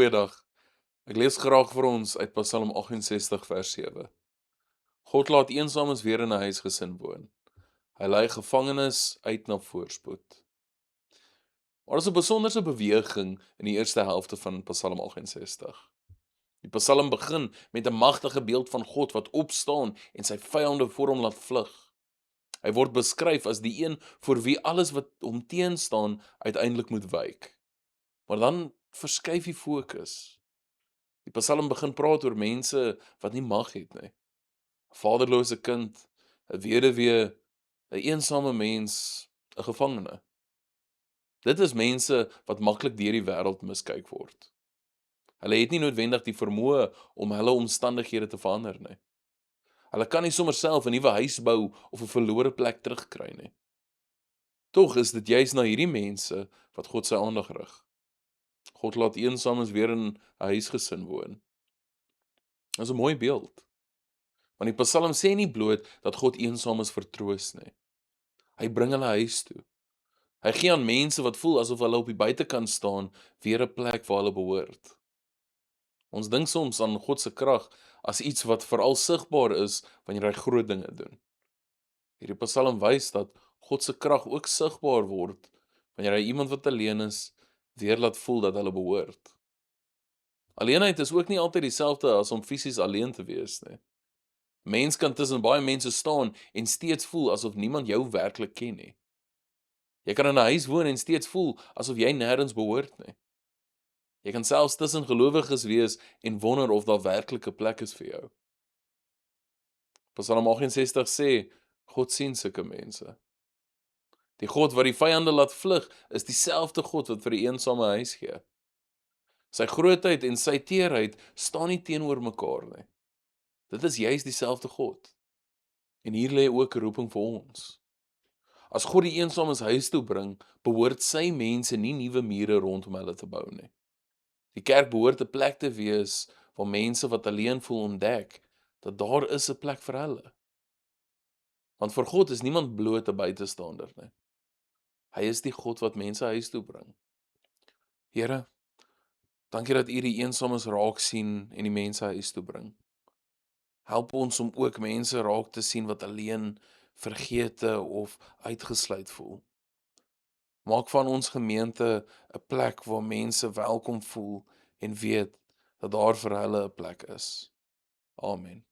Goeiedag. Ek lees graag vir ons uit Psalm 68 vers 7. God laat eensames weer in 'n huisgesin woon. Hy lei gevangenes uit na voorspoed. Maar is 'n besonderse beweging in die eerste helfte van Psalm 68. Die Psalm begin met 'n magtige beeld van God wat opstaan en sy vyande voor hom laat vlug. Hy word beskryf as die een voor wie alles wat hom teenstaan uiteindelik moet wyk. Maar dan verskuif die fokus. Die Psalm begin praat oor mense wat nie mag het nie. 'n Vaderlose kind, 'n weduwee, 'n eensame mens, 'n gevangene. Dit is mense wat maklik deur die wêreld miskyk word. Hulle het nie noodwendig die vermoë om hulle omstandighede te verander nie. Hulle kan nie sommer self 'n nuwe huis bou of 'n verlore plek terugkry nie. Tog is dit juis na hierdie mense wat God sy aandag rig. God laat eensames weer in 'n huisgesin woon. Dit is 'n mooi beeld. Want die Psalm sê nie bloot dat God eensames vertroos nie. Hy bring hulle huis toe. Hy gee aan mense wat voel asof hulle op die buitekant staan, weer 'n plek waar hulle behoort. Ons dink soms aan God se krag as iets wat veral sigbaar is wanneer hy groot dinge doen. Hierdie Psalm wys dat God se krag ook sigbaar word wanneer hy iemand wat alleen is, weer laat voel dat hulle behoort. Alleenheid is ook nie altyd dieselfde as om fisies alleen te wees nie. Mens kan tussen baie mense staan en steeds voel asof niemand jou werklik ken nie. Jy kan in 'n huis woon en steeds voel asof jy nêrens behoort nie. Jy kan selfs tussen gelowiges wees en wonder of daar werklik 'n plek is vir jou. Psalm 68 sê, God sien sulke mense. Die God wat die vyande laat vlug, is dieselfde God wat vir die eensame huis gee. Sy grootheid en sy teerheid staan nie teenoor mekaar nie. Dit is juis dieselfde God. En hier lê ook 'n roeping vir ons. As God die eensames huis toe bring, behoort sy mense nie nuwe mure rondom hulle te bou nie. Die kerk behoort 'n plek te wees waar mense wat alleen voel ontdek dat daar is 'n plek vir hulle. Want vir God is niemand bloot 'n buitestander nie. Hy is die God wat mense huis toe bring. Here, dankie dat U die eensames raak sien en die mense huis toe bring. Help ons om ook mense raak te sien wat alleen, vergete of uitgesluit voel. Maak van ons gemeente 'n plek waar mense welkom voel en weet dat daar vir hulle 'n plek is. Amen.